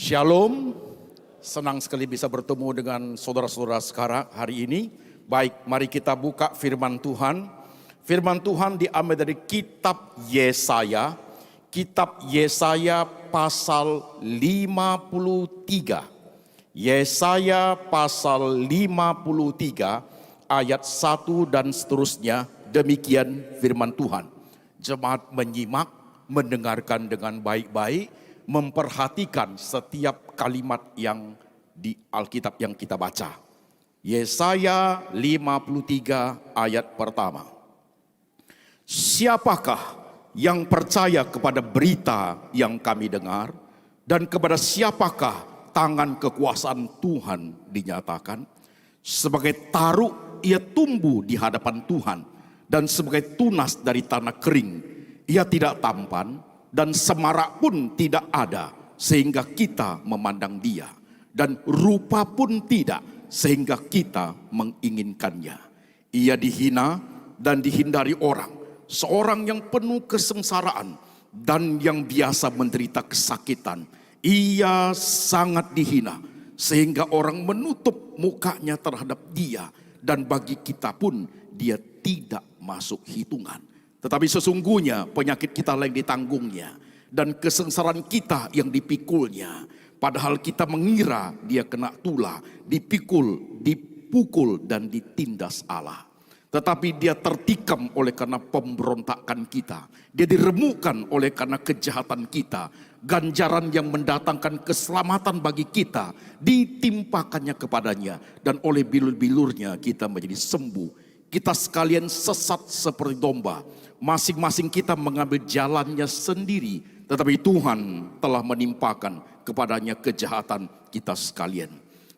Shalom, senang sekali bisa bertemu dengan saudara-saudara sekarang hari ini. Baik, mari kita buka firman Tuhan. Firman Tuhan diambil dari kitab Yesaya. Kitab Yesaya pasal 53. Yesaya pasal 53 ayat 1 dan seterusnya. Demikian firman Tuhan. Jemaat menyimak, mendengarkan dengan baik-baik, memperhatikan setiap kalimat yang di Alkitab yang kita baca. Yesaya 53 ayat pertama. Siapakah yang percaya kepada berita yang kami dengar, dan kepada siapakah tangan kekuasaan Tuhan dinyatakan? Sebagai taruk ia tumbuh di hadapan Tuhan, dan sebagai tunas dari tanah kering ia tidak tampan, dan semarak pun tidak ada sehingga kita memandang dia, dan rupa pun tidak sehingga kita menginginkannya. Ia dihina dan dihindari orang, seorang yang penuh kesengsaraan dan yang biasa menderita kesakitan. Ia sangat dihina sehingga orang menutup mukanya terhadap dia, dan bagi kita pun dia tidak masuk hitungan. Tetapi sesungguhnya penyakit kita yang ditanggungnya, dan kesengsaraan kita yang dipikulnya. Padahal kita mengira dia kena tulah, dipukul dan ditindas Allah. Tetapi dia tertikam oleh karena pemberontakan kita. Dia diremukkan oleh karena kejahatan kita. Ganjaran yang mendatangkan keselamatan bagi kita ditimpakannya kepadanya, dan oleh bilur-bilurnya kita menjadi sembuh. Kita sekalian sesat seperti domba, masing-masing kita mengambil jalannya sendiri, tetapi Tuhan telah menimpakan kepadanya kejahatan kita sekalian.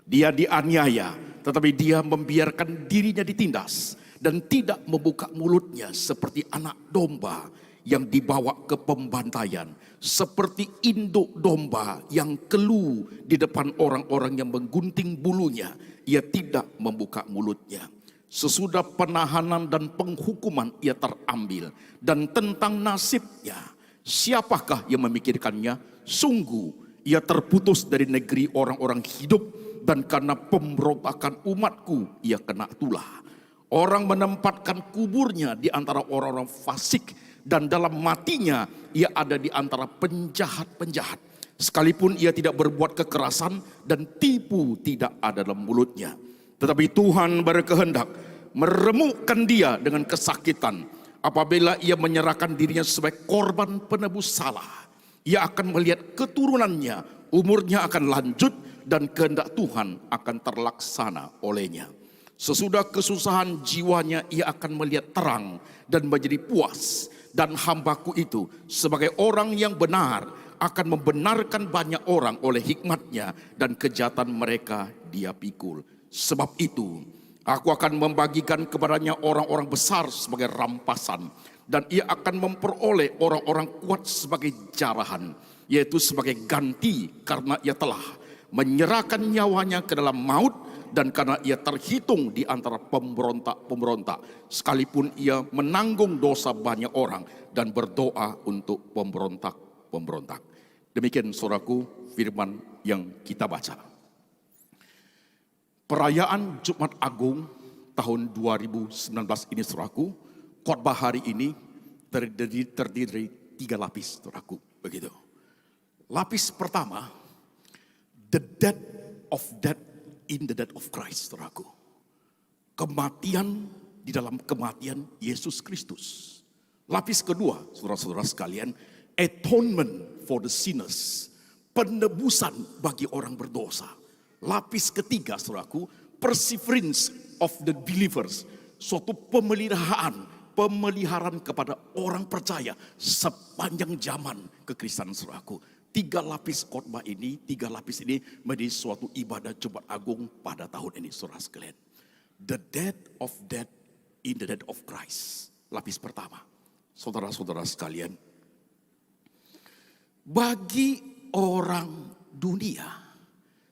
Dia dianiaya, tetapi dia membiarkan dirinya ditindas, dan tidak membuka mulutnya seperti anak domba yang dibawa ke pembantaian, seperti induk domba yang keluh di depan orang-orang yang menggunting bulunya. Ia tidak membuka mulutnya. Sesudah penahanan dan penghukuman ia terambil, dan tentang nasibnya siapakah yang memikirkannya? Sungguh ia terputus dari negeri orang-orang hidup, dan karena pemberontakan umatku ia kena tulah. Orang menempatkan kuburnya di antara orang-orang fasik, dan dalam matinya ia ada di antara penjahat-penjahat. Sekalipun ia tidak berbuat kekerasan, dan tipu tidak ada dalam mulutnya. Tetapi Tuhan berkehendak meremukkan dia dengan kesakitan. Apabila ia menyerahkan dirinya sebagai korban penebus salah, ia akan melihat keturunannya, umurnya akan lanjut, dan kehendak Tuhan akan terlaksana olehnya. Sesudah kesusahan jiwanya ia akan melihat terang dan menjadi puas. Dan hambaku itu sebagai orang yang benar akan membenarkan banyak orang oleh hikmatnya, dan kejahatan mereka dia pikul. Sebab itu aku akan membagikan kepadanya orang-orang besar sebagai rampasan, dan ia akan memperoleh orang-orang kuat sebagai jarahan, yaitu sebagai ganti karena ia telah menyerahkan nyawanya ke dalam maut, dan karena ia terhitung di antara pemberontak-pemberontak, sekalipun ia menanggung dosa banyak orang dan berdoa untuk pemberontak-pemberontak. Demikian saudaraku firman yang kita baca. Perayaan Jumat Agung tahun 2019 ini saudaraku, khotbah hari ini terdiri dari 3 lapis saudaraku, begitu. Lapis pertama, the death of death in the death of Christ saudaraku. Kematian di dalam kematian Yesus Kristus. Lapis kedua saudara-saudara sekalian, atonement for the sinners, penebusan bagi orang berdosa. Lapis ketiga saudaraku, perseverance of the believers, suatu pemeliharaan kepada orang percaya sepanjang zaman kekristenan saudaraku. 3 lapis khotbah ini, 3 lapis ini menjadi suatu ibadah Jumat Agung pada tahun ini saudara sekalian. The death of death in the death of Christ. Lapis pertama, saudara-saudara sekalian, bagi orang dunia,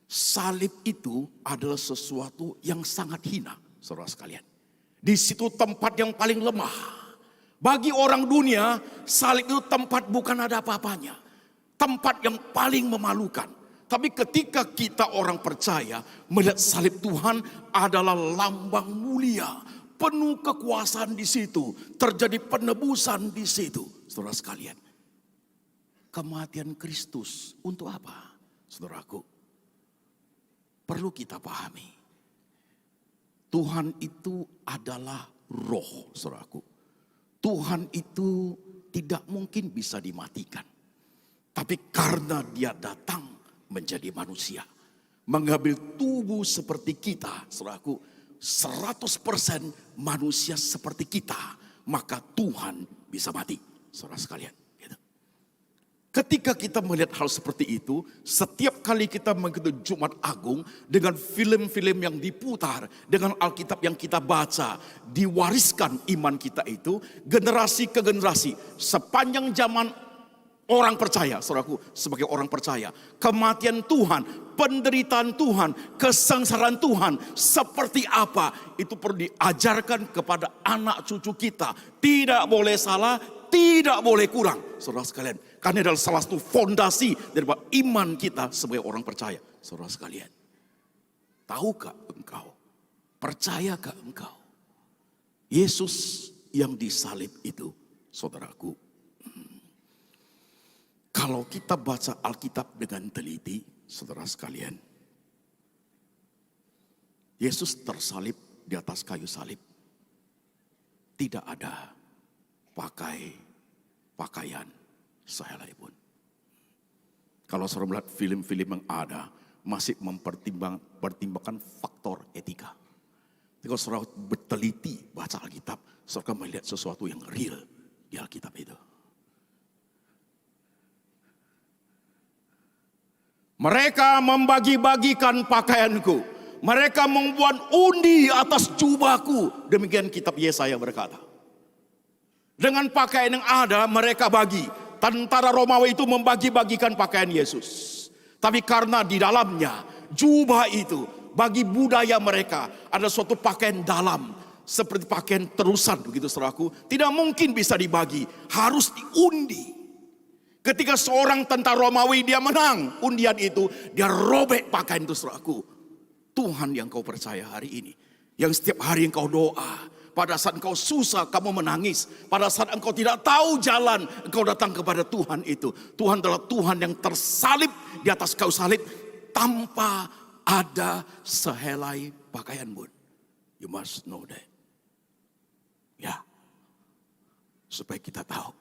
salib itu adalah sesuatu yang sangat hina, saudara sekalian. Di situ tempat yang paling lemah. Bagi orang dunia, salib itu tempat bukan ada apa-apanya. Tempat yang paling memalukan. Tapi ketika kita orang percaya melihat salib Tuhan adalah lambang mulia, penuh kekuasaan di situ, terjadi penebusan di situ. Saudara sekalian, kematian Kristus untuk apa? Saudaraku, perlu kita pahami. Tuhan itu adalah roh, saudaraku. Tuhan itu tidak mungkin bisa dimatikan. Tapi karena dia datang menjadi manusia, mengambil tubuh seperti kita, saudaraku, 100% manusia seperti kita, maka Tuhan bisa mati, saudara sekalian. Gitu. Ketika kita melihat hal seperti itu, setiap kali kita mengikuti Jumat Agung dengan film-film yang diputar, dengan Alkitab yang kita baca, diwariskan iman kita itu generasi ke generasi sepanjang zaman. Orang percaya, saudaraku, sebagai orang percaya, kematian Tuhan, penderitaan Tuhan, kesengsaraan Tuhan seperti apa, itu perlu diajarkan kepada anak cucu kita. Tidak boleh salah, tidak boleh kurang, saudara sekalian. Karena adalah salah satu fondasi daripada iman kita sebagai orang percaya, saudara sekalian. Tahukah engkau, percayakah engkau, Yesus yang disalib itu, saudaraku, kalau kita baca Alkitab dengan teliti, saudara sekalian, Yesus tersalib di atas kayu salib. Tidak ada pakaian sehelai pun. Kalau saudara melihat film-film yang ada, masih mempertimbangkan faktor etika. Kalau saudara berteliti baca Alkitab, saudara melihat sesuatu yang real di Alkitab itu. Mereka membagi-bagikan pakaianku. Mereka membuat undi atas jubahku. Demikian kitab Yesaya berkata. Dengan pakaian yang ada mereka bagi. Tentara Romawi itu membagi-bagikan pakaian Yesus. Tapi karena di dalamnya jubah itu bagi budaya mereka ada suatu pakaian dalam. Seperti pakaian terusan begitu saudaraku. Tidak mungkin bisa dibagi. Harus diundi. Ketika seorang tentara Romawi dia menang undian itu, dia robek pakaian itu, saudaraku. Tuhan yang kau percaya hari ini, yang setiap hari engkau doa, pada saat engkau susah kamu menangis, pada saat engkau tidak tahu jalan, engkau datang kepada Tuhan itu. Tuhan adalah Tuhan yang tersalib di atas kayu salib tanpa ada sehelai pakaian pun. You must know that. Ya, supaya kita tahu.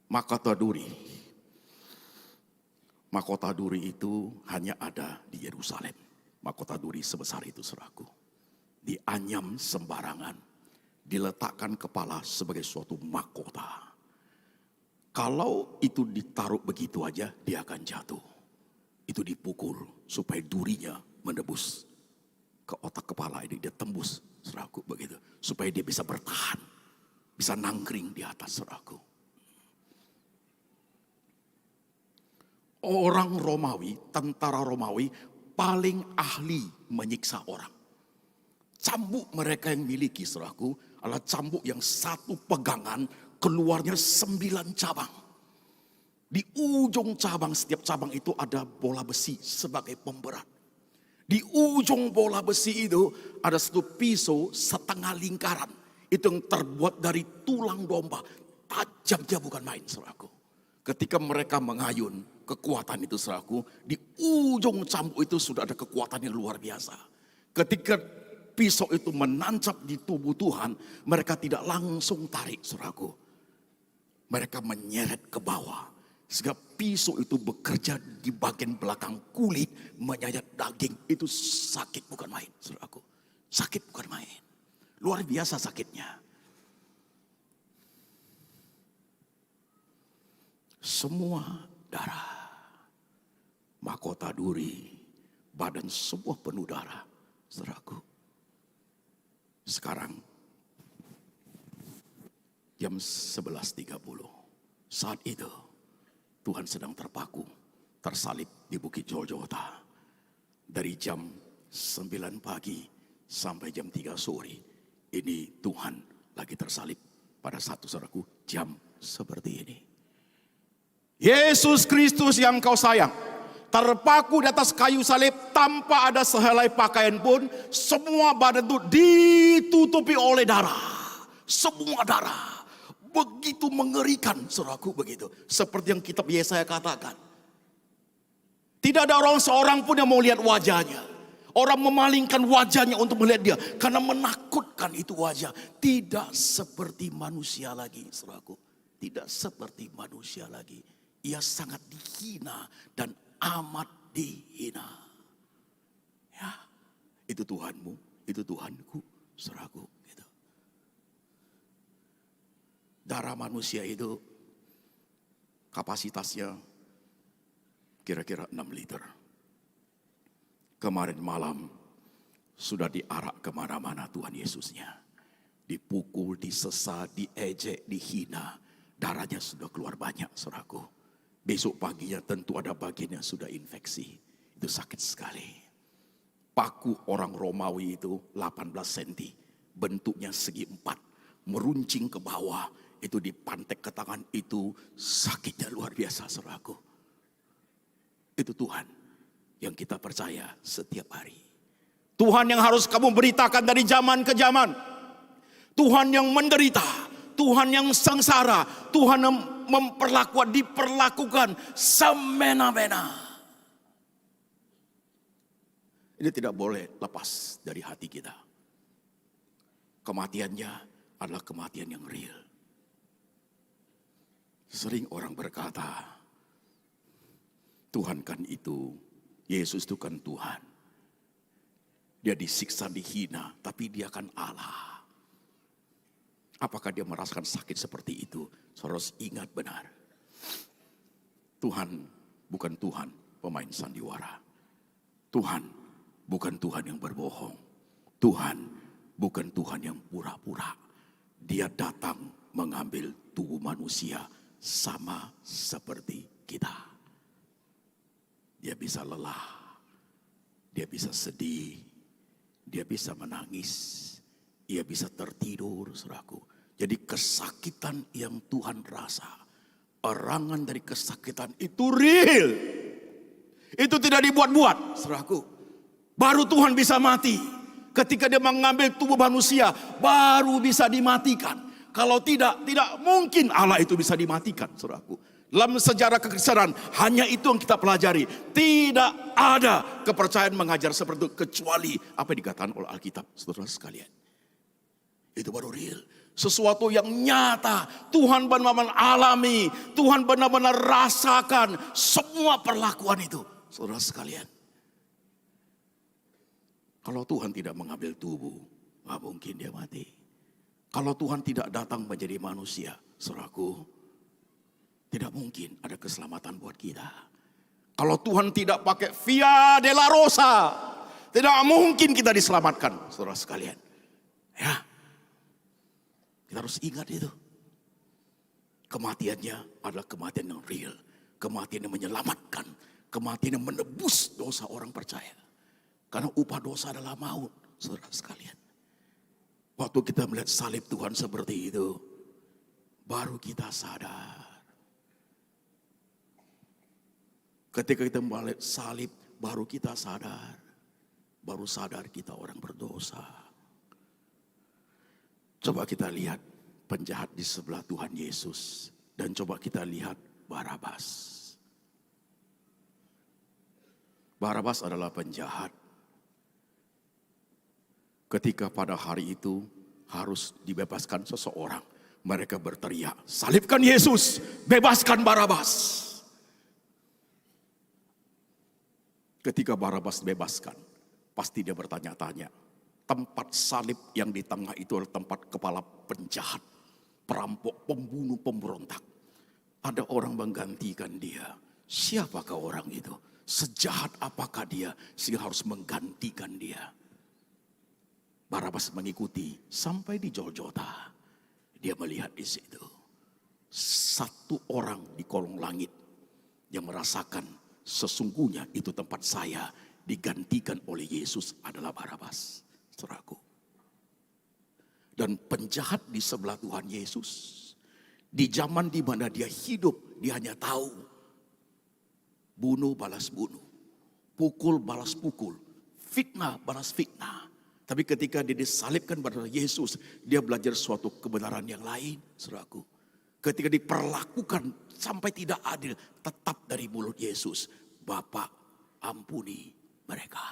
Mahkota duri itu hanya ada di Yerusalem. Mahkota duri sebesar itu, saudaraku. Dianyam sembarangan, diletakkan kepala sebagai suatu mahkota. Kalau itu ditaruh begitu aja, dia akan jatuh. Itu dipukul supaya durinya menembus ke otak kepala ini, dia tembus, saudaraku, begitu. Supaya dia bisa bertahan, bisa nangkring di atas, saudaraku. Orang Romawi, tentara Romawi paling ahli menyiksa orang. Cambuk mereka yang miliki, saudaraku, adalah cambuk yang satu pegangan keluarnya 9 cabang. Di ujung cabang, setiap cabang itu ada bola besi sebagai pemberat. Di ujung bola besi itu ada satu pisau setengah lingkaran. Itu yang terbuat dari tulang domba. Tajamnya bukan main, saudaraku. Ketika mereka mengayun kekuatan itu, saudaraku, di ujung cambuk itu sudah ada kekuatan yang luar biasa. Ketika pisau itu menancap di tubuh Tuhan, mereka tidak langsung tarik, saudaraku. Mereka menyeret ke bawah. Sehingga pisau itu bekerja di bagian belakang kulit, menyayat daging. Itu sakit bukan main, saudaraku. Sakit bukan main. Luar biasa sakitnya. Semua darah. Mahkota duri, badan semua penuh darah, saudaraku. Sekarang jam 11.30. Saat itu Tuhan sedang terpaku, tersalib di Bukit Golgota. Dari jam 9 pagi sampai jam 3 sore. Ini Tuhan lagi tersalib pada satu, saudaraku, jam seperti ini. Yesus Kristus yang kau sayang, terpaku di atas kayu salib tanpa ada sehelai pakaian pun, semua badan itu ditutupi oleh darah. Semua darah. Begitu mengerikan, saudaraku, begitu. Seperti yang kitab Yesaya katakan. Tidak ada orang seorang pun yang mau lihat wajahnya. Orang memalingkan wajahnya untuk melihat dia. Karena menakutkan itu wajah. Tidak seperti manusia lagi, saudaraku. Tidak seperti manusia lagi. Ia sangat dihina dan amat dihina. Ya, itu Tuhanmu, itu Tuhanku, saudaraku. Gitu. Darah manusia itu kapasitasnya kira-kira 6 liter. Kemarin malam sudah diarak kemana-mana Tuhan Yesusnya. Dipukul, disesa, diejek, dihina. Darahnya sudah keluar banyak, saudaraku. Besok paginya tentu ada bagian yang sudah infeksi. Itu sakit sekali. Paku orang Romawi itu 18 cm. Bentuknya segi 4. Meruncing ke bawah. Itu dipantek ke tangan itu. Sakitnya luar biasa, saudaraku. Itu Tuhan yang kita percaya setiap hari. Tuhan yang harus kamu beritakan dari zaman ke zaman. Tuhan yang menderita. Tuhan yang sengsara, Tuhan yang diperlakukan semena-mena. Ini tidak boleh lepas dari hati kita. Kematiannya adalah kematian yang real. Sering orang berkata, Tuhan kan itu, Yesus itu kan Tuhan. Dia disiksa, dihina, tapi dia kan Allah. Apakah dia merasakan sakit seperti itu? Saudara harus ingat benar. Tuhan bukan Tuhan pemain sandiwara. Tuhan bukan Tuhan yang berbohong. Tuhan bukan Tuhan yang pura-pura. Dia datang mengambil tubuh manusia sama seperti kita. Dia bisa lelah. Dia bisa sedih. Dia bisa menangis. Ia bisa tertidur, saudaraku. Jadi kesakitan yang Tuhan rasa, erangan dari kesakitan itu real. Itu tidak dibuat-buat, saudaraku. Baru Tuhan bisa mati. Ketika dia mengambil tubuh manusia, baru bisa dimatikan. Kalau tidak mungkin Allah itu bisa dimatikan, saudaraku. Dalam sejarah kekristenan, hanya itu yang kita pelajari. Tidak ada kepercayaan mengajar seperti itu, kecuali apa yang dikatakan oleh Alkitab, saudara sekalian. Itu baru real. Sesuatu yang nyata. Tuhan benar-benar alami. Tuhan benar-benar rasakan semua perlakuan itu. Saudara sekalian. Kalau Tuhan tidak mengambil tubuh, gak mungkin dia mati. Kalau Tuhan tidak datang menjadi manusia, saudaraku, tidak mungkin ada keselamatan buat kita. Kalau Tuhan tidak pakai Via Dolorosa, tidak mungkin kita diselamatkan, saudara sekalian. Ya. Kita harus ingat itu. Kematiannya adalah kematian yang real. Kematian yang menyelamatkan. Kematian yang menebus dosa orang percaya. Karena upah dosa adalah maut, saudara sekalian. Waktu kita melihat salib Tuhan seperti itu, baru kita sadar. Ketika kita melihat salib, baru kita sadar. Baru sadar kita orang berdosa. Coba kita lihat penjahat di sebelah Tuhan Yesus. Dan coba kita lihat Barabas. Barabas adalah penjahat. Ketika pada hari itu harus dibebaskan seseorang. Mereka berteriak, salibkan Yesus, bebaskan Barabas. Ketika Barabas dibebaskan, pasti dia bertanya-tanya. Tempat salib yang di tengah itu adalah tempat kepala penjahat, perampok, pembunuh, pemberontak. Ada orang menggantikan dia. Siapakah orang itu? Sejahat apakah dia sehingga harus menggantikan dia? Barabas mengikuti sampai di Golgota. Dia melihat di situ satu orang di kolong langit yang merasakan sesungguhnya itu tempat saya digantikan oleh Yesus adalah Barabas. Saudaraku. Dan penjahat di sebelah Tuhan Yesus. Di zaman di mana dia hidup Dia hanya tahu bunuh balas bunuh, pukul balas pukul, fitnah balas fitnah. Tapi ketika dia disalibkan pada Yesus, dia belajar suatu kebenaran yang lain, saudaraku. Ketika diperlakukan sampai tidak adil, tetap dari mulut Yesus, Bapa ampuni mereka.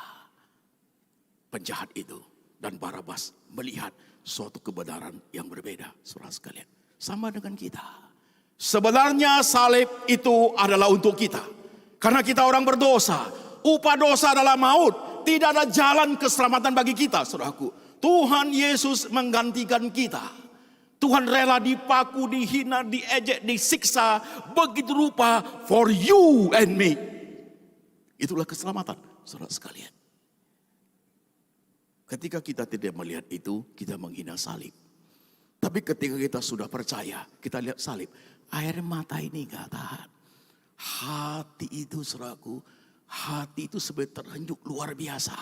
Penjahat itu dan Barabas melihat suatu kebenaran yang berbeda, saudara sekalian. Sama dengan kita. Sebenarnya salib itu adalah untuk kita. Karena kita orang berdosa. Upah dosa adalah maut. Tidak ada jalan keselamatan bagi kita, saudaraku. Tuhan Yesus menggantikan kita. Tuhan rela dipaku, dihina, diejek, disiksa. Begitu rupa for you and me. Itulah keselamatan, saudara sekalian. Ketika kita tidak melihat itu, kita menghina salib. Tapi ketika kita sudah percaya, kita lihat salib. Air mata ini gak tahan. Hati itu, saudaraku, hati itu sebenarnya terhenjuk luar biasa.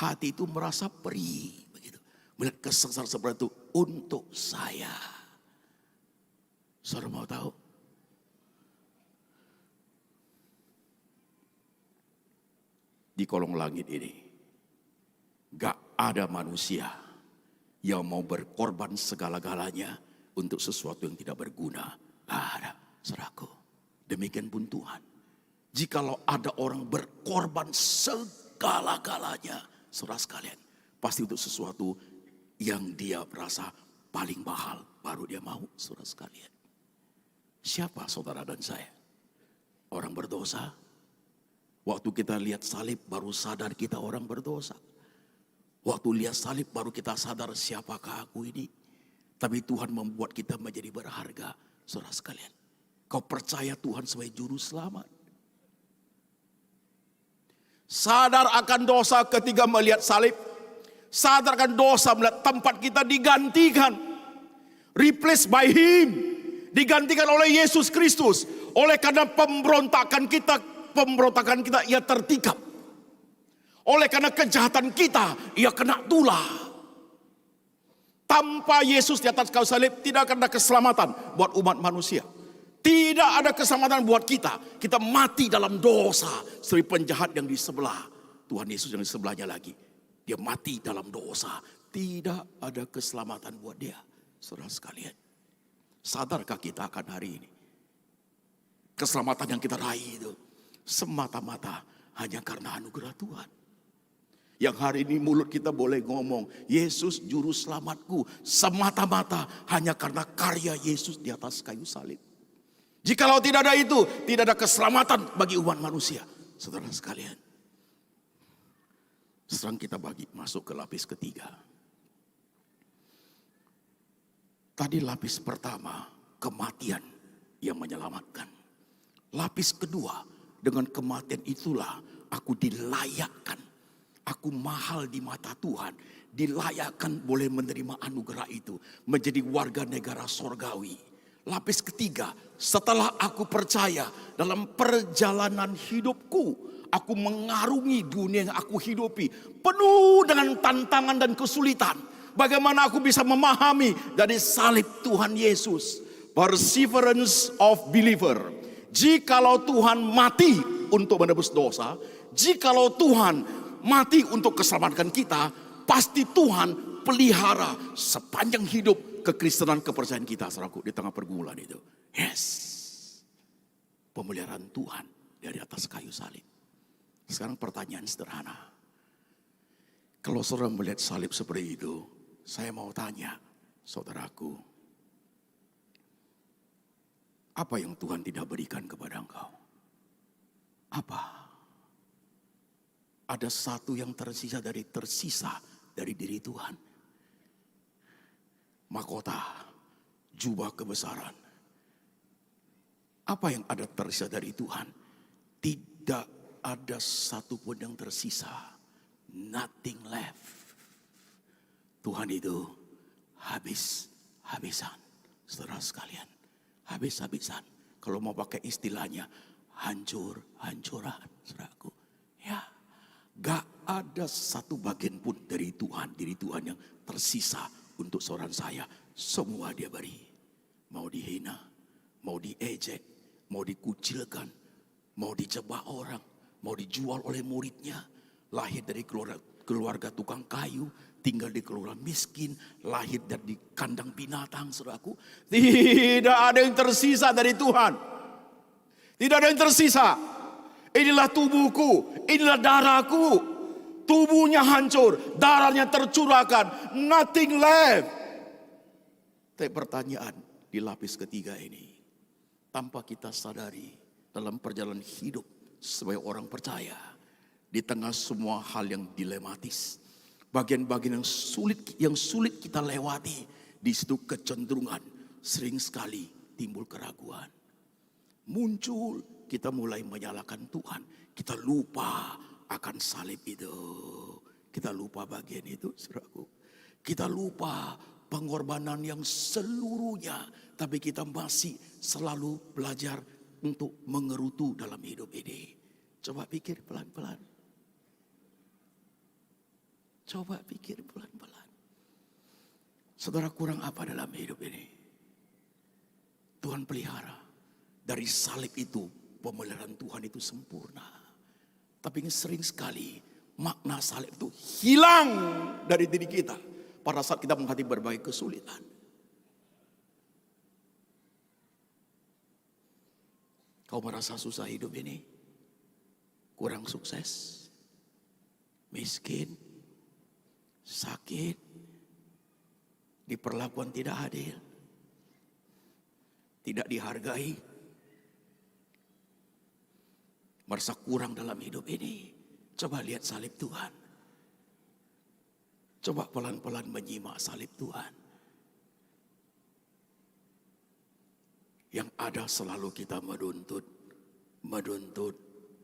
Hati itu merasa perih. Begitu. Melihat kesengsaraan seperti itu untuk saya. Saudara mau tahu? Di kolong langit ini, gak ada manusia yang mau berkorban segala-galanya untuk sesuatu yang tidak berguna. Gak ada, saudaraku. Demikian pun Tuhan. Jikalau ada orang berkorban segala-galanya, saudara sekalian, pasti untuk sesuatu yang dia merasa paling mahal, baru dia mau, saudara sekalian. Siapa saudara dan saya? Orang berdosa. Waktu kita lihat salib baru sadar kita orang berdosa. Waktu lihat salib baru kita sadar siapakah aku ini. Tapi Tuhan membuat kita menjadi berharga, saudara sekalian. Kau percaya Tuhan sebagai juru selamat. Sadar akan dosa ketika melihat salib. Sadar akan dosa melihat tempat kita digantikan. Replaced by Him. Digantikan oleh Yesus Kristus. Oleh karena pemberontakan kita ia tertikam. Oleh karena kejahatan kita, ia kena tulah. Tanpa Yesus di atas kayu salib, tidak akan ada keselamatan buat umat manusia. Tidak ada keselamatan buat kita. Kita mati dalam dosa. Seperti penjahat yang di sebelah. Tuhan Yesus yang di sebelahnya lagi. Dia mati dalam dosa. Tidak ada keselamatan buat dia. Saudara sekalian. Sadarkah kita akan hari ini? Keselamatan yang kita raih itu semata-mata hanya karena anugerah Tuhan. Yang hari ini mulut kita boleh ngomong, Yesus juru selamatku, semata-mata hanya karena karya Yesus di atas kayu salib. Jikalau tidak ada itu, tidak ada keselamatan bagi umat manusia. Saudara sekalian. Sekarang kita masuk ke lapis ketiga. Tadi lapis pertama, kematian yang menyelamatkan. Lapis kedua, dengan kematian itulah aku dilayakkan. Aku mahal di mata Tuhan. Dilayakkan boleh menerima anugerah itu. Menjadi warga negara sorgawi. Lapis ketiga, setelah aku percaya dalam perjalanan hidupku. Aku mengarungi dunia yang aku hidupi. Penuh dengan tantangan dan kesulitan. Bagaimana aku bisa memahami dari salib Tuhan Yesus. Perseverance of believer. Jikalau Tuhan mati untuk menebus dosa. Jikalau Tuhan mati untuk keselamatan kita. Pasti Tuhan pelihara sepanjang hidup kekristenan kepercayaan kita, saudaraku, di tengah pergumulan itu. Yes. Pemeliharaan Tuhan dari atas kayu salib. Sekarang pertanyaan sederhana. Kalau saudara melihat salib seperti itu, saya mau tanya, saudaraku, apa yang Tuhan tidak berikan kepada engkau? Apa? Ada satu yang tersisa dari diri Tuhan. Mahkota, jubah kebesaran. Apa yang ada tersisa dari Tuhan? Tidak ada satupun yang tersisa. Nothing left. Tuhan itu habis-habisan. Saudara sekalian, habis-habisan. Kalau mau pakai istilahnya, hancur-hancuran. Saudaraku, ya, gak ada satu bagian pun dari Tuhan, diri Tuhan yang tersisa untuk seorang saya. Semua dia beri. Mau dihina, mau diejek, mau dikucilkan, mau dijebak orang, mau dijual oleh muridnya, lahir dari keluarga tukang kayu, tinggal di keluarga miskin, lahir dari kandang binatang, saudaraku. Tidak ada yang tersisa dari Tuhan. Tidak ada yang tersisa. Inilah tubuhku, inilah darahku. Tubuhnya hancur, darahnya tercurahkan, nothing left. Tapi pertanyaan di lapis ketiga ini, tanpa kita sadari dalam perjalanan hidup sebagai orang percaya, di tengah semua hal yang dilematis, bagian-bagian yang sulit kita lewati, di situ kecenderungan sering sekali timbul keraguan. Muncul, kita mulai menyalahkan Tuhan. Kita lupa akan salib itu. Kita lupa bagian itu, saudaraku. Kita lupa pengorbanan yang seluruhnya. Tapi kita masih selalu belajar untuk mengerutu dalam hidup ini. Coba pikir pelan-pelan. Coba pikir pelan-pelan. Saudara kurang apa dalam hidup ini? Tuhan pelihara. Dari salib itu, pemeliharaan Tuhan itu sempurna. Tapi sering sekali makna salib itu hilang dari diri kita pada saat kita menghadapi berbagai kesulitan. Kau merasa susah hidup ini? Kurang sukses? Miskin? Sakit? Diperlakukan tidak adil? Tidak dihargai? Merasa kurang dalam hidup ini? Coba lihat salib Tuhan. Coba pelan-pelan menyimak salib Tuhan. Yang ada selalu kita menuntut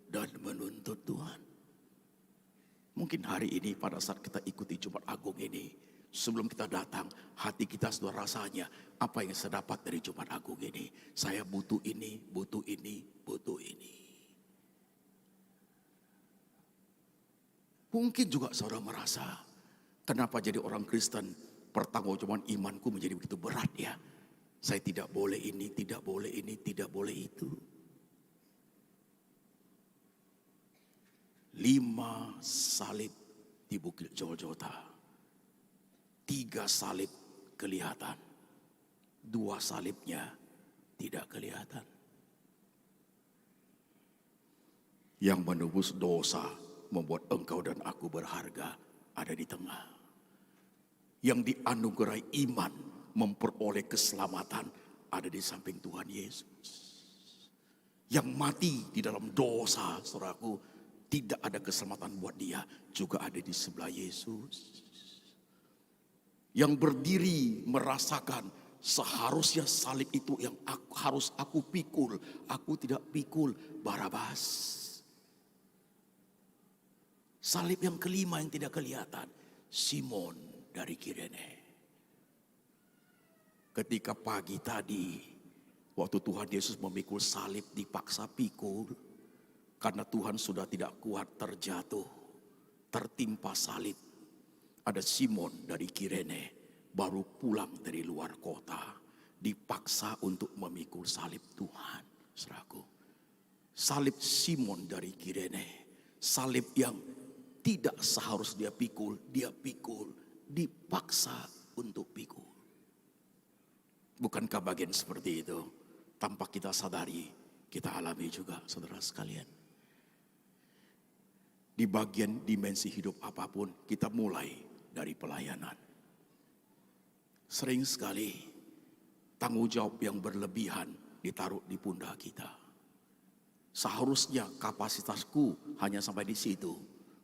dan menuntut Tuhan. Mungkin hari ini pada saat kita ikuti Jumat Agung ini, sebelum kita datang, hati kita sudah rasanya apa yang saya dapat dari Jumat Agung ini. Saya butuh ini, butuh ini, butuh ini. Mungkin juga saudara merasa, kenapa jadi orang Kristen pertanggungjawaban imanku menjadi begitu berat ya. Saya tidak boleh ini, tidak boleh ini, tidak boleh itu. 5 salib di Bukit Golgota. 3 salib kelihatan. 2 salibnya tidak kelihatan. Yang menebus dosa membuat engkau dan aku berharga ada di tengah. Yang dianugerahi iman memperoleh keselamatan ada di samping Tuhan Yesus. Yang mati di dalam dosa, saudaraku, tidak ada keselamatan buat dia, juga ada di sebelah Yesus. Yang berdiri merasakan seharusnya salib itu yang harus aku pikul, aku tidak pikul, Barabas. Salib yang kelima yang tidak kelihatan, Simon dari Kirene. Ketika pagi tadi, waktu Tuhan Yesus memikul salib dipaksa pikul, karena Tuhan sudah tidak kuat terjatuh, tertimpa salib. Ada Simon dari Kirene, baru pulang dari luar kota, dipaksa untuk memikul salib Tuhan. Saudaraku, salib Simon dari Kirene, salib yang tidak seharusnya dia pikul, dipaksa untuk pikul. Bukankah bagian seperti itu tanpa kita sadari kita alami juga, saudara sekalian? Di bagian dimensi hidup apapun kita mulai dari pelayanan. Sering sekali tanggung jawab yang berlebihan ditaruh di pundak kita. Seharusnya kapasitasku hanya sampai di situ.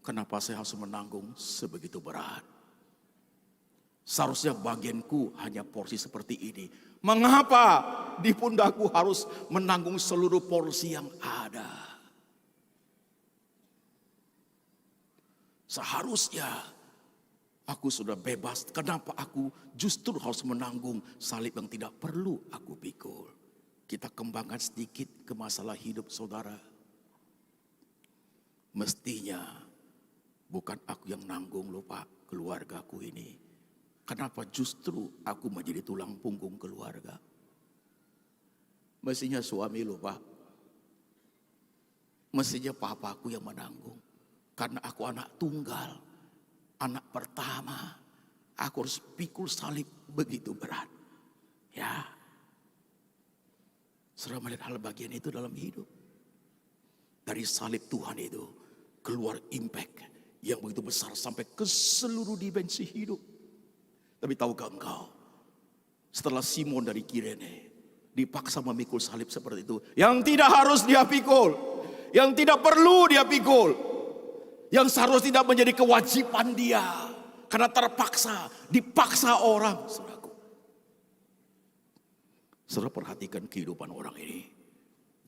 Kenapa saya harus menanggung sebegitu berat? Seharusnya bagianku hanya porsi seperti ini. Mengapa di pundakku harus menanggung seluruh porsi yang ada? Seharusnya aku sudah bebas. Kenapa aku justru harus menanggung salib yang tidak perlu aku pikul? Kita kembangkan sedikit ke masalah hidup saudara. Mestinya bukan aku yang nanggung loh Pak, keluargaku ini. Kenapa justru aku menjadi tulang punggung keluarga? Mestinya suami loh Pak, Mestinya papaku yang menanggung. Karena aku anak tunggal, anak pertama. Aku harus pikul salib begitu berat. Ya. Saudara melihat hal bagian itu dalam hidup. Dari salib Tuhan itu keluar impact yang begitu besar sampai ke seluruh dimensi hidup. Tapi tahukah engkau, setelah Simon dari Kirene dipaksa memikul salib seperti itu, yang tidak harus dia pikul, yang tidak perlu dia pikul, yang seharusnya tidak menjadi kewajiban dia, karena terpaksa, dipaksa orang. Saudara perhatikan kehidupan orang ini.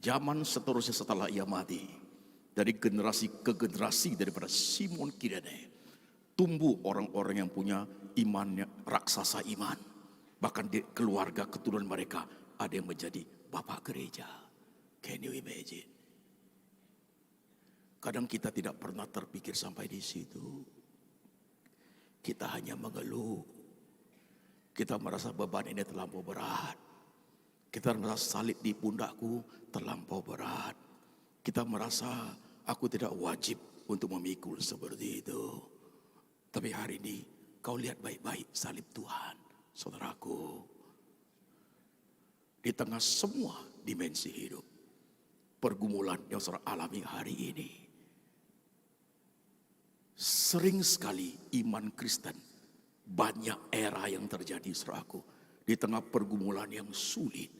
Zaman seterusnya setelah ia mati, dari generasi ke generasi daripada Simon Kirene, tumbuh orang-orang yang punya imannya raksasa iman. Bahkan di keluarga keturunan mereka ada yang menjadi bapak gereja. Can you imagine? Kadang kita tidak pernah terpikir sampai di situ. Kita hanya mengeluh. Kita merasa beban ini terlampau berat. Kita merasa salib di pundakku terlampau berat. Kita merasa aku tidak wajib untuk memikul seperti itu. Tapi hari ini kau lihat baik-baik salib Tuhan, saudaraku. Di tengah semua dimensi hidup, pergumulan yang saudara alami hari ini. Sering sekali iman Kristen, banyak era yang terjadi saudaraku. Di tengah pergumulan yang sulit,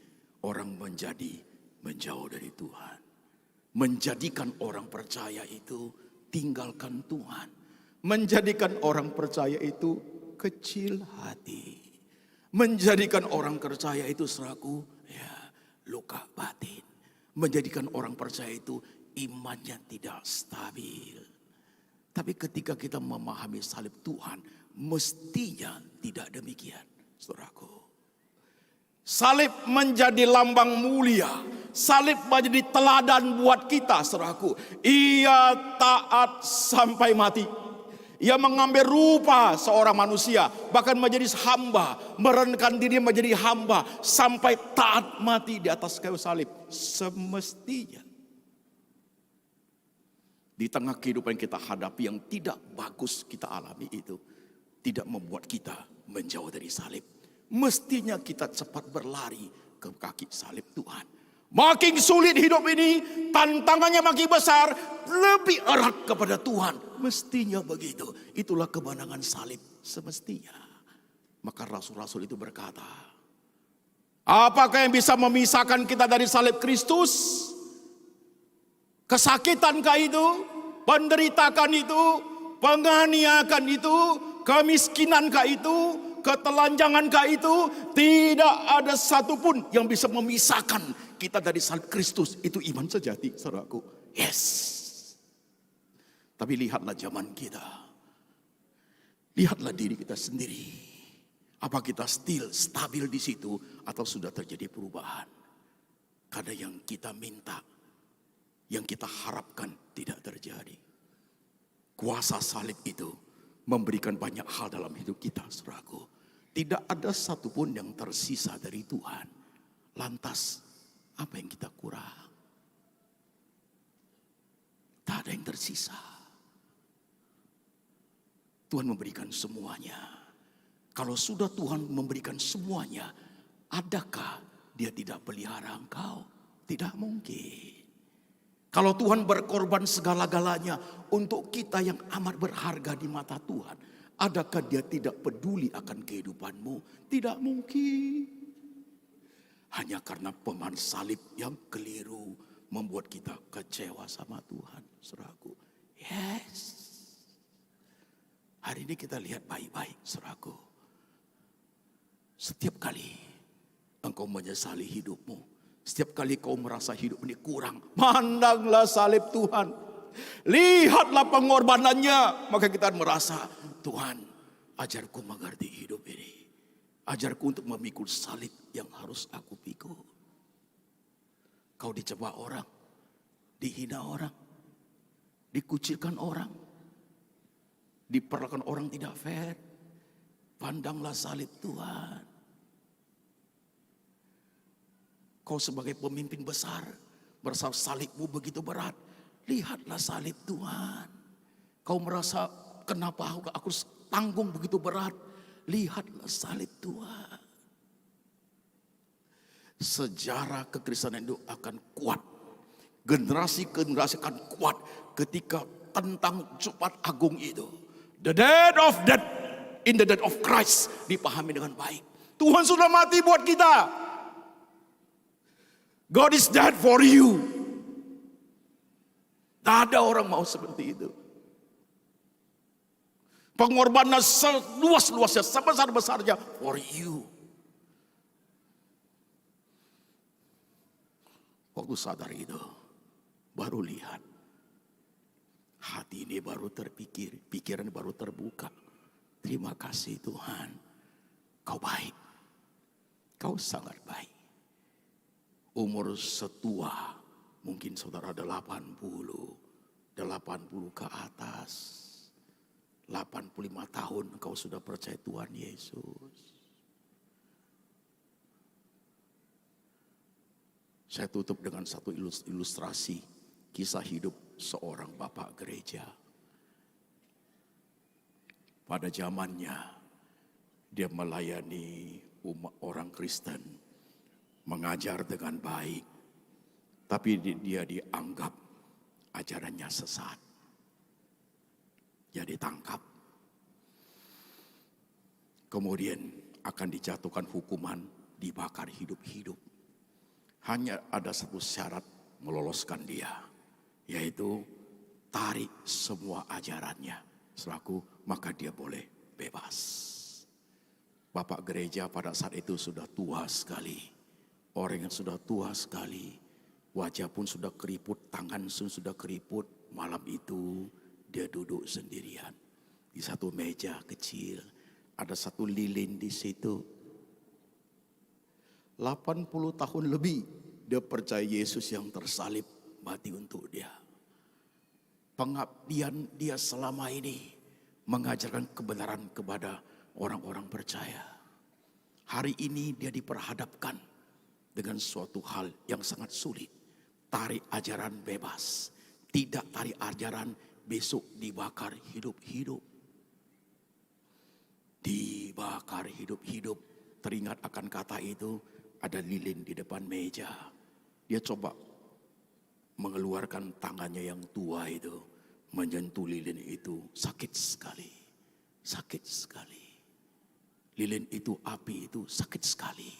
orang menjauh dari Tuhan. Menjadikan orang percaya itu tinggalkan Tuhan. Menjadikan orang percaya itu kecil hati. Menjadikan orang percaya itu seraku luka batin. Menjadikan orang percaya itu imannya tidak stabil. Tapi ketika kita memahami salib Tuhan, mestinya tidak demikian, saudaraku. Salib menjadi lambang mulia. Salib menjadi teladan buat kita, saudaraku. Ia taat sampai mati. Ia mengambil rupa seorang manusia, bahkan menjadi hamba, merendahkan diri menjadi hamba sampai taat mati di atas kayu salib. Semestinya di tengah kehidupan yang kita hadapi yang tidak bagus kita alami itu tidak membuat kita menjauh dari salib. Mestinya kita cepat berlari ke kaki salib Tuhan. Makin sulit hidup ini, tantangannya makin besar, lebih erat kepada Tuhan. Mestinya begitu. Itulah kemenangan salib semestinya. Maka rasul-rasul itu berkata, apakah yang bisa memisahkan kita dari salib Kristus? Kesakitankah itu? Penderitakan itu? Penganiayaan itu? Kemiskinankah itu? Ketelanjangankah itu? Tidak ada satupun yang bisa memisahkan kita dari salib Kristus. Itu iman sejati, saudaraku. Yes. Tapi lihatlah zaman kita. Lihatlah diri kita sendiri. Apa kita still stabil di situ atau sudah terjadi perubahan? Karena yang kita minta, yang kita harapkan tidak terjadi. Kuasa salib itu memberikan banyak hal dalam hidup kita, saudaraku. Tidak ada satupun yang tersisa dari Tuhan. Lantas, apa yang kita kurang? Tak ada yang tersisa. Tuhan memberikan semuanya. Kalau sudah Tuhan memberikan semuanya, adakah Dia tidak pelihara engkau? Tidak mungkin. Kalau Tuhan berkorban segala-galanya untuk kita yang amat berharga di mata Tuhan, adakah Dia tidak peduli akan kehidupanmu? Tidak mungkin. Hanya karena pemahaman salib yang keliru membuat kita kecewa sama Tuhan, saudaraku. Yes. Hari ini kita lihat baik-baik, saudaraku. Setiap kali engkau menyesali hidupmu, setiap kali kau merasa hidup ini kurang, pandanglah salib Tuhan. Lihatlah pengorbanannya. Maka kita merasa, Tuhan, ajarku mengerti hidup ini. Ajarku untuk memikul salib yang harus aku pikul. Kau dicela orang, dihina orang, dikucilkan orang, diperlakukan orang tidak fair. Pandanglah salib Tuhan. Kau sebagai pemimpin besar, merasa salibmu begitu berat. Lihatlah salib Tuhan. Kau merasa kenapa aku tanggung begitu berat? Lihatlah salib Tuhan. Sejarah kekristenan itu akan kuat. Generasi-generasi akan kuat ketika tentang Jumat Agung itu. The death of death in the death of Christ dipahami dengan baik. Tuhan sudah mati buat kita. God is dead for you. Tak ada orang mau seperti itu. Pengorbanan seluas-luasnya, sebesar-besarnya for you. Waktu sadar itu, baru lihat. Hati ini baru terpikir, pikiran baru terbuka. Terima kasih Tuhan, Kau baik. Kau sangat baik. Umur setua, mungkin saudara 80 ke atas. 85 tahun engkau sudah percaya Tuhan Yesus. Saya tutup dengan satu ilustrasi kisah hidup seorang bapak gereja. Pada zamannya dia melayani umat orang Kristen, mengajar dengan baik, tapi dia dianggap ajarannya sesat. Dia ditangkap. Kemudian akan dijatuhkan hukuman, dibakar hidup-hidup. Hanya ada satu syarat meloloskan dia, yaitu tarik semua ajarannya. Selaku maka dia boleh bebas. Bapak gereja pada saat itu sudah tua sekali. Orang yang sudah tua sekali. Wajah pun sudah keriput, tangan pun sudah keriput. Malam itu dia duduk sendirian di satu meja kecil. Ada satu lilin di situ. 80 tahun lebih dia percaya Yesus yang tersalib mati untuk dia. Pengabdian dia selama ini mengajarkan kebenaran kepada orang-orang percaya. Hari ini dia diperhadapkan dengan suatu hal yang sangat sulit. Tarik ajaran bebas. Tidak tarik ajaran, besok dibakar hidup-hidup. Dibakar hidup-hidup. Teringat akan kata itu, ada lilin di depan meja. Dia coba mengeluarkan tangannya yang tua itu, menyentuh lilin itu. Sakit sekali. Sakit sekali. Lilin itu, api itu sakit sekali.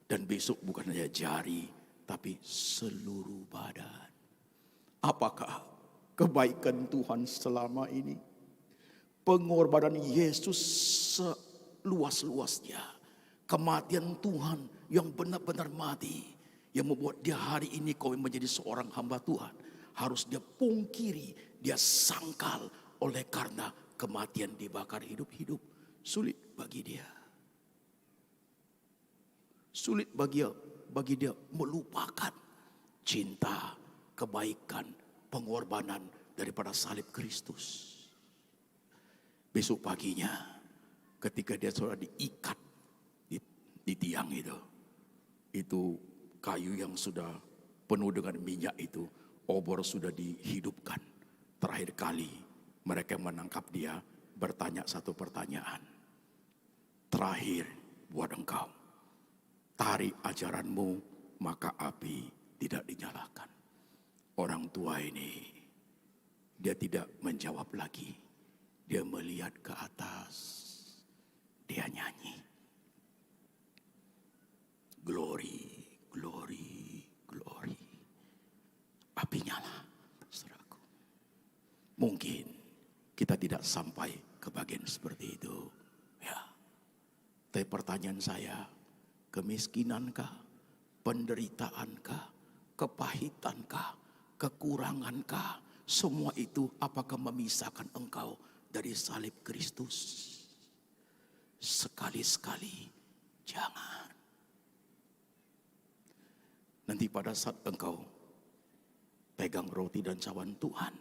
Dan besok bukan hanya jari, tapi seluruh badan. Apakah kebaikan Tuhan selama ini? Pengorbanan Yesus seluas-luasnya. Kematian Tuhan yang benar-benar mati. Yang membuat dia hari ini kau menjadi seorang hamba Tuhan. Harus dia pungkiri, dia sangkal oleh karena kematian dibakar hidup-hidup. Sulit bagi dia. Sulit bagi dia melupakan cinta, kebaikan, pengorbanan daripada salib Kristus. Besok paginya ketika dia sudah diikat di tiang itu kayu yang sudah penuh dengan minyak itu, obor sudah dihidupkan. Terakhir kali mereka menangkap dia, bertanya satu pertanyaan. Terakhir buat engkau, tarik ajaranmu maka api tidak dinyalakan. Orang tua ini, dia tidak menjawab lagi. Dia melihat ke atas, dia nyanyi. Glory, glory, glory. Api nyala, saudaraku. Mungkin kita tidak sampai ke bagian seperti itu. Ya. Tapi pertanyaan saya, kemiskinanKah, penderitaankah, kepahitankah, kekurangankah, semua itu apakah memisahkan engkau dari salib Kristus? Sekali-sekali jangan. Nanti pada saat engkau pegang roti dan cawan Tuhan,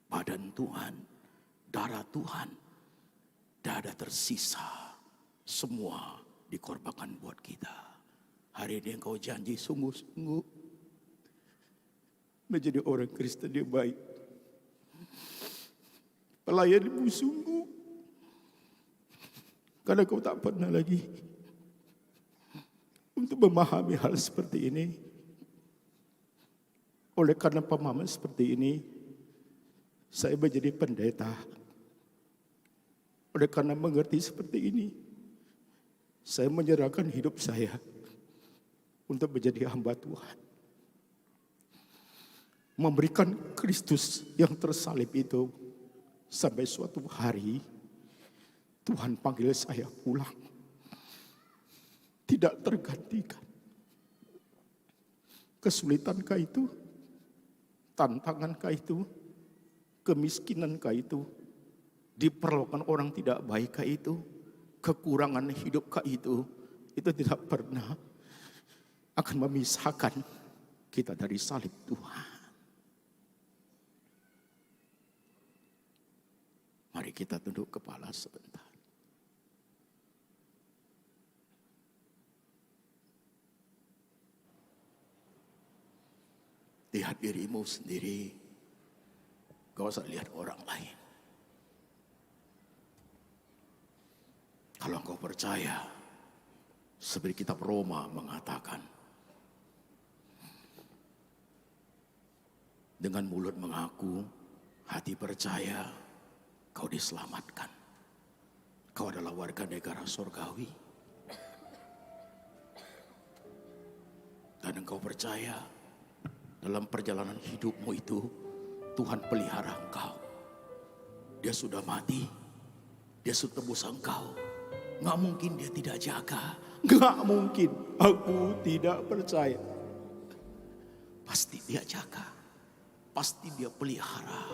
badan Tuhan, darah Tuhan, tidak ada tersisa, semua dikorbankan buat kita. Hari ini engkau janji sungguh-sungguh menjadi orang Kristen yang baik. Pelayanmu sungguh, karena kau tak pernah lagi untuk memahami hal seperti ini. Oleh karena pemahaman seperti ini, saya menjadi pendeta. Oleh karena mengerti seperti ini, saya menyerahkan hidup saya untuk menjadi hamba Tuhan. Memberikan Kristus yang tersalib itu, sampai suatu hari Tuhan panggil saya pulang. Tidak tergantikan. Kesulitankah itu? Tantangankah itu? Kemiskinankah itu? Diperlakukan orang tidak baikkah itu? Kekurangan hidupkah itu? Itu tidak pernah akan memisahkan kita dari salib Tuhan. Mari kita tunduk kepala sebentar. Lihat dirimu sendiri. Gak usah lihat orang lain. Kalau engkau percaya, seperti kitab Roma mengatakan, dengan mulut mengaku, hati percaya, kau diselamatkan. Kau adalah warga negara surgawi. Dan engkau percaya, dalam perjalanan hidupmu itu, Tuhan pelihara engkau. Dia sudah mati, dia sudah tebus engkau. Nggak mungkin dia tidak jaga. Nggak mungkin, aku tidak percaya. Pasti dia jaga, pasti dia pelihara.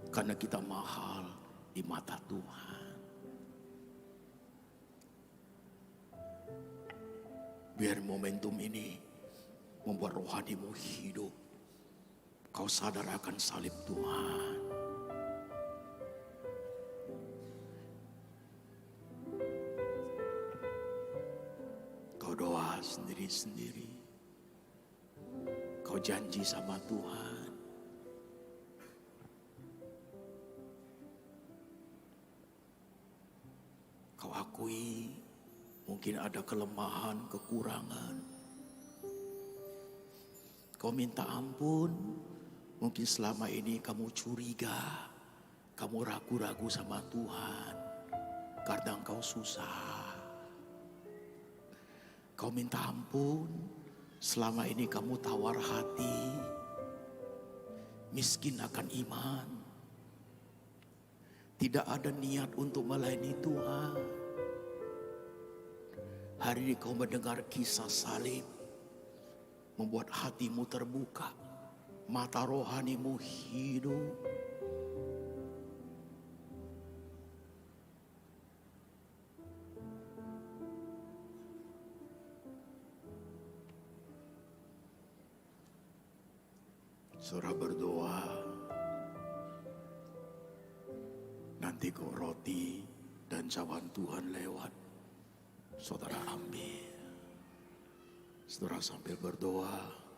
Karena kita mahal di mata Tuhan. Biar momentum ini membuat rohanimu hidup. Kau sadar akan salib Tuhan. Kau doa sendiri-sendiri. Kau janji sama Tuhan. Kau akui mungkin ada kelemahan, kekurangan. Kau minta ampun. Mungkin selama ini kamu curiga. Kamu ragu-ragu sama Tuhan. Karena engkau susah. Kau minta ampun. Selama ini kamu tawar hati. Miskin akan iman. Tidak ada niat untuk melayani Tuhan. Hari ini kau mendengar kisah salib. Membuat hatimu terbuka. Mata rohanimu hidup. Saudara berdoa. Nanti kok roti dan cawan Tuhan lewat. Saudara ambil. Saudara sambil berdoa.